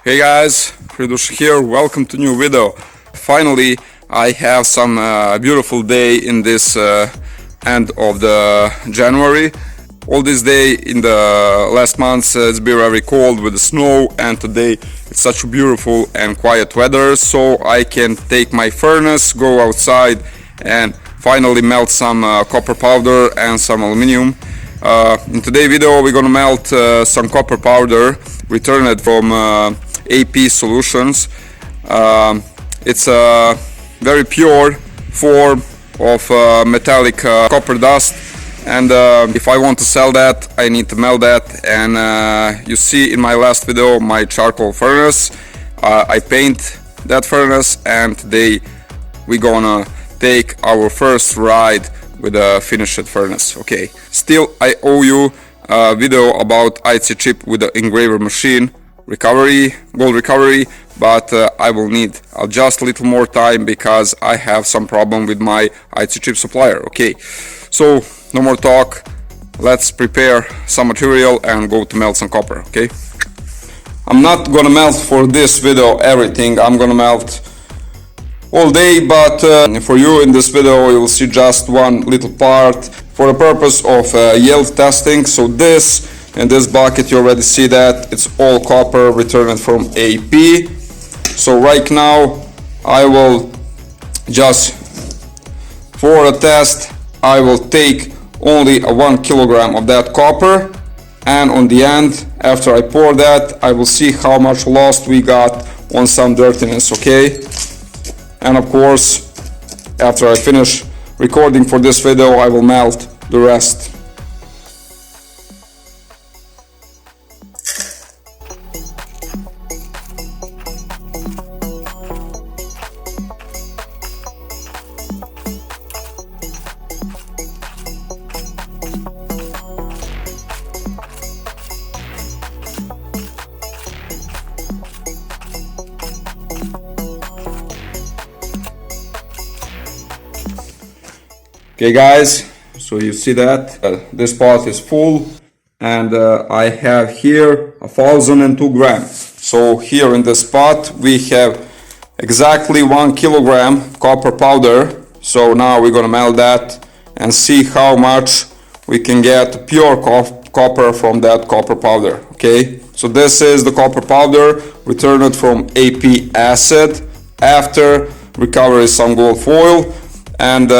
Hey guys, Fridush here, welcome to new video. Finally, I have some beautiful day in this end of the January. All this day in the last months it's been very cold with the snow, and today it's such a beautiful and quiet weather, so I can take my furnace, go outside and finally melt some copper powder and some aluminum. In today's video we're gonna melt some copper powder returned from AP solutions. It's a very pure form of metallic copper dust, and if I want to sell that I need to melt that. And you see in my last video my charcoal furnace. I paint that furnace, and today we're gonna take our first ride with a finished furnace. Okay, still I owe you a video about IC chip with the engraver machine recovery, gold recovery, but I will need just a little more time because I have some problem with my IC chip supplier. Okay, so no more talk, let's prepare some material and go to melt some copper. Okay, I'm not gonna melt for this video everything, I'm gonna melt all day, but for you in this video you will see just one little part for the purpose of yield testing. So this, in this bucket you already see that it's all copper returned from AP. So right now I will just, for a test, I will take only 1 kilogram of that copper, and on the end, after I pour that, I will see how much lost we got on some dirtiness. Okay, and of course after I finish recording for this video I will melt the rest. Okay guys, so you see that this pot is full, and I have here 1,002 grams. So here in this pot we have exactly 1 kilogram copper powder. So now we're gonna melt that and see how much we can get pure copper from that copper powder. Okay, so this is the copper powder returned from AP acid after recovery some gold foil, and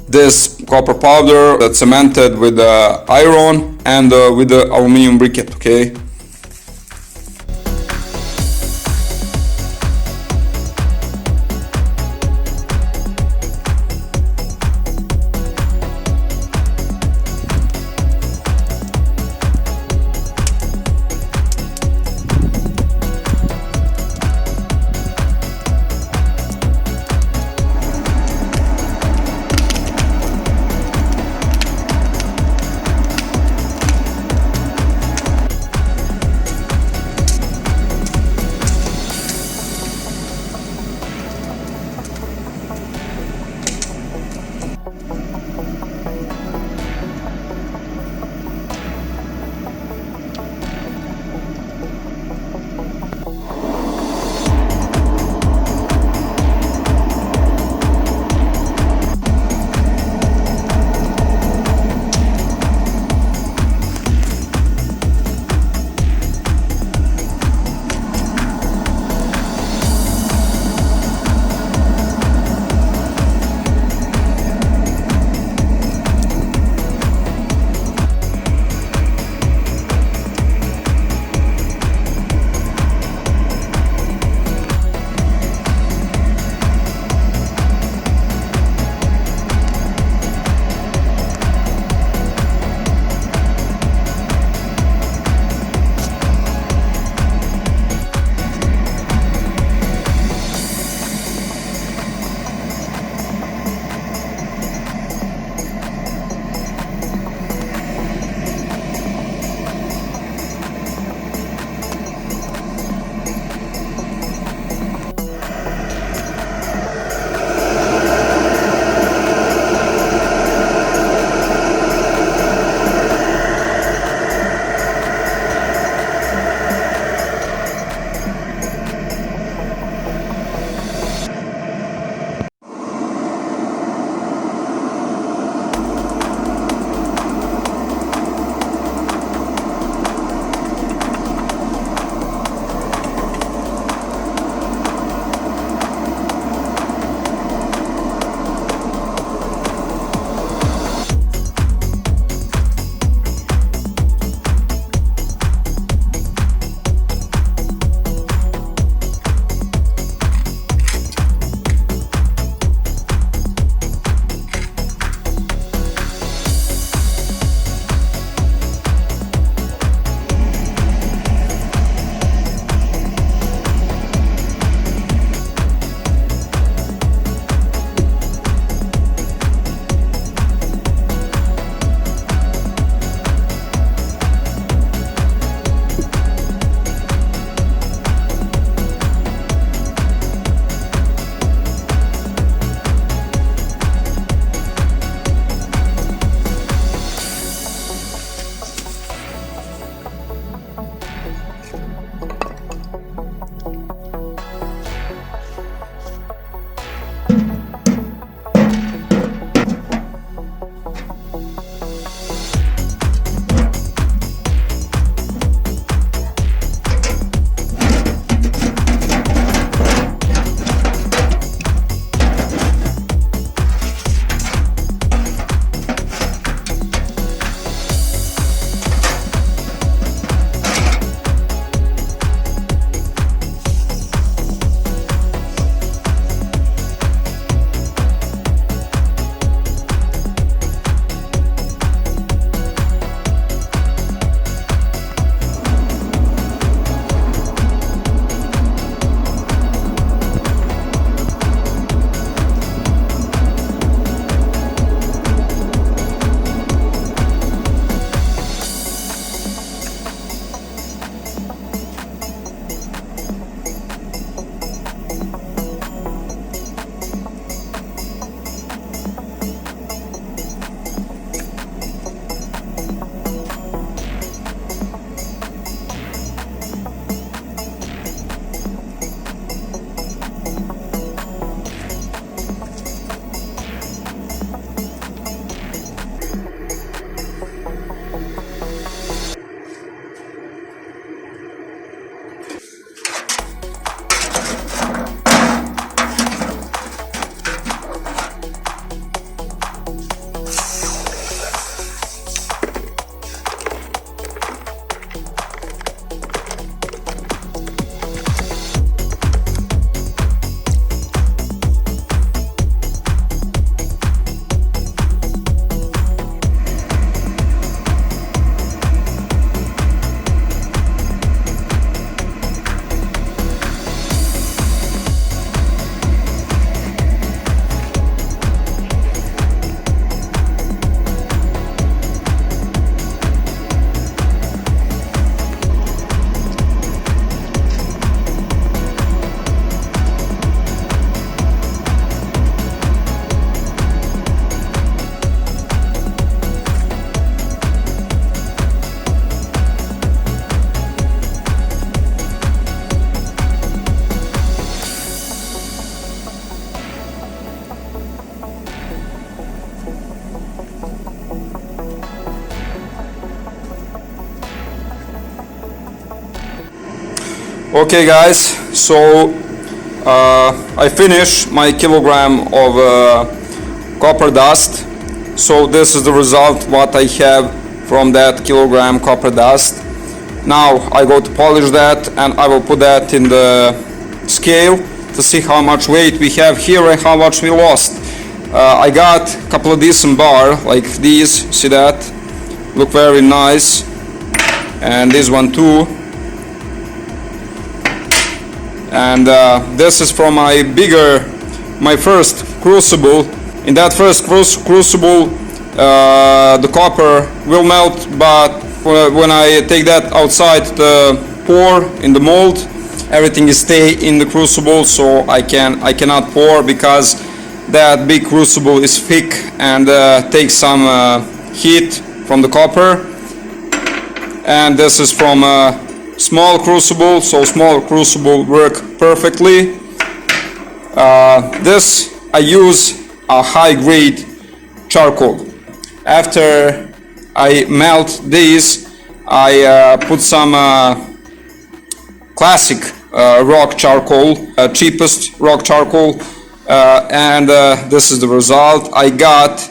this copper powder that's cemented with iron and with the aluminum briquette. Okay, Okay guys, so I finished my kilogram of copper dust. So this is the result what I have from that kilogram copper dust. Now I go to polish that and I will put that in the scale to see how much weight we have here and how much we lost. I got a couple of decent bar like these, see that? Look very nice. And this one too. And this is from my first crucible. In that first crucible the copper will melt, but when I take that outside to pour in the mold, everything is stay in the crucible, so I cannot pour because that big crucible is thick and takes some heat from the copper. And this is from small crucible, so small crucible work perfectly. This I use a high grade charcoal. After I melt these, I put some classic rock charcoal, cheapest rock charcoal, and this is the result. I got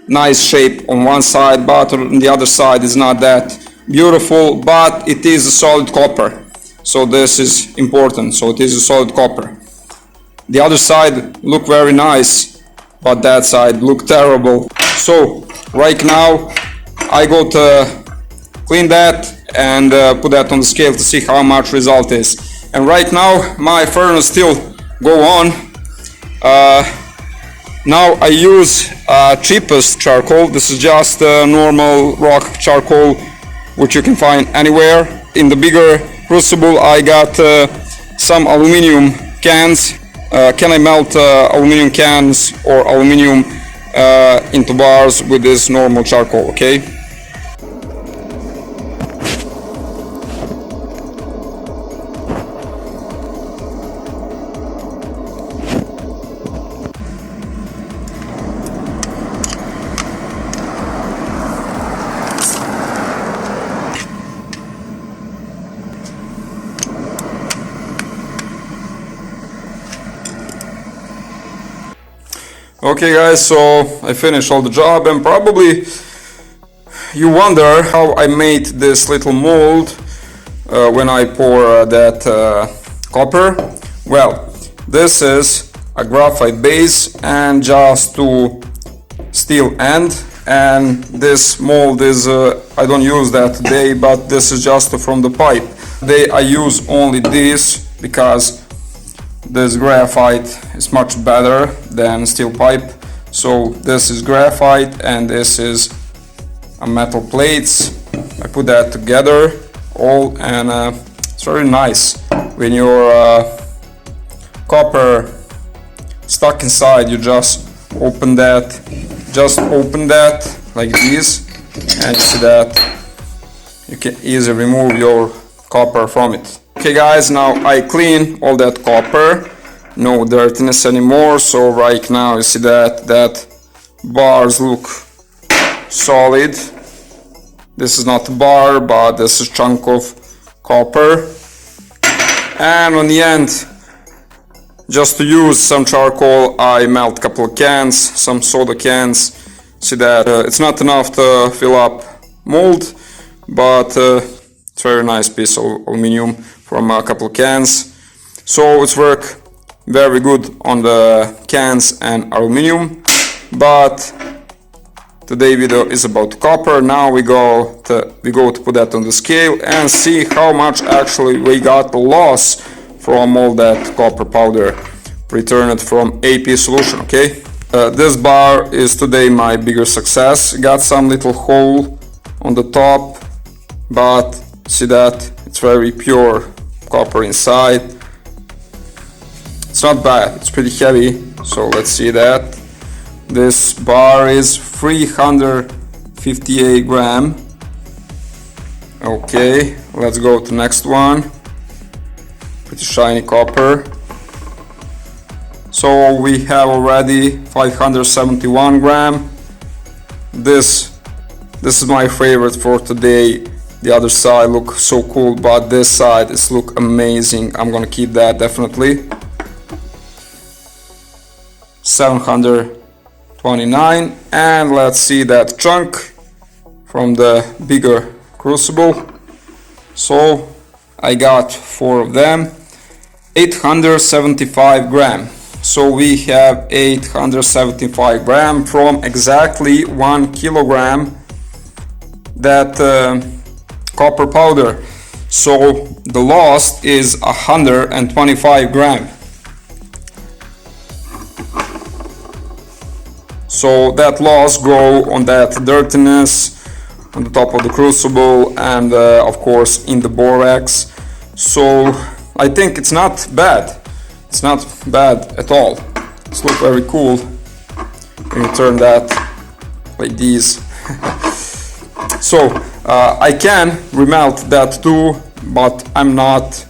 nice shape on one side, but on the other side is not that beautiful, but it is a solid copper, so this is important. So it is a solid copper. The other side look very nice, but that side look terrible. So right now I go to clean that and put that on the scale to see how much result is. And right now my furnace still go on. Now I use cheapest charcoal. This is just normal rock charcoal which you can find anywhere. In the bigger crucible I got some aluminum cans. Can I melt aluminum cans or aluminum into bars with this normal charcoal, okay? Okay guys, so I finished all the job, and probably you wonder how I made this little mold when I pour that copper. Well, this is a graphite base and just two steel end, and this mold is I don't use that today, but this is just from the pipe. Today I use only this because this graphite is much better than steel pipe. So this is graphite and this is a metal plates. I put that together all, and it's very nice when your copper stuck inside. You just open that like this, and you see that you can easily remove your copper from it. Okay guys, now I clean all that copper, no dirtiness anymore. So right now you see that bars look solid. This is not a bar, but this is chunk of copper. And on the end, just to use some charcoal, I melt a couple of cans, some soda cans. See that it's not enough to fill up mold, but it's very nice piece of aluminum from a couple of cans. So it's work very good on the cans and aluminum. But today's video is about copper. Now we go to put that on the scale and see how much actually we got loss from all that copper powder returned from AP solution. Okay, this bar is today my bigger success. Got some little hole on the top, but see that it's very pure copper inside. It's not bad, it's pretty heavy, so let's see that. This bar is 358 gram. Okay, let's go to next one. Pretty shiny copper. So we have already 571 gram. This is my favorite for today. The other side look so cool, but this side is look amazing. I'm gonna keep that definitely. 729, and let's see that chunk from the bigger crucible. So I got 4 of them, 875 gram. So we have 875 gram from exactly 1 kilogram that copper powder. So the loss is 125 gram. So that loss go on that dirtiness on the top of the crucible and of course in the borax. So I think it's not bad. It's not bad at all. It's look very cool when you turn that like these. So I can remelt that too, but I'm not,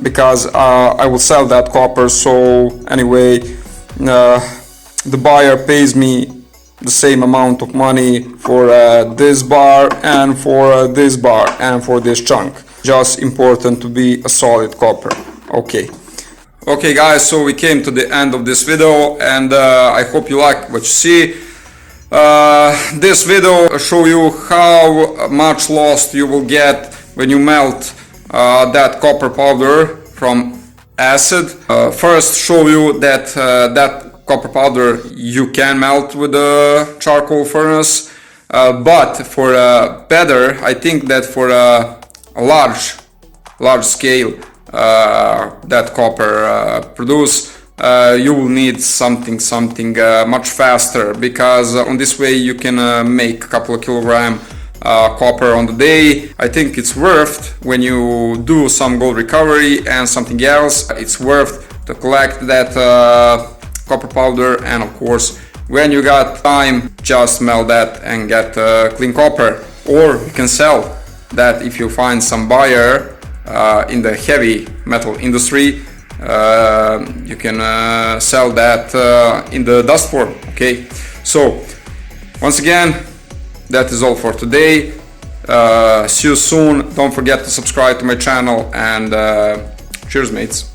because I will sell that copper. So anyway, the buyer pays me the same amount of money for this bar and for this bar and for this chunk. Just important to be a solid copper. Okay guys, so we came to the end of this video, and I hope you like what you see. This video show you how much loss you will get when you melt that copper powder from acid. First show you that that copper powder you can melt with a charcoal furnace, but for better, I think that for a large scale that copper produce, you will need something much faster, because on this way you can make a couple of kilogram copper on the day. I think it's worth, when you do some gold recovery and something else, it's worth to collect that copper powder, and of course when you got time, just melt that and get clean copper. Or you can sell that if you find some buyer in the heavy metal industry. You can sell that in the dust form. Okay, so once again, that is all for today. See you soon. Don't forget to subscribe to my channel, and cheers mates.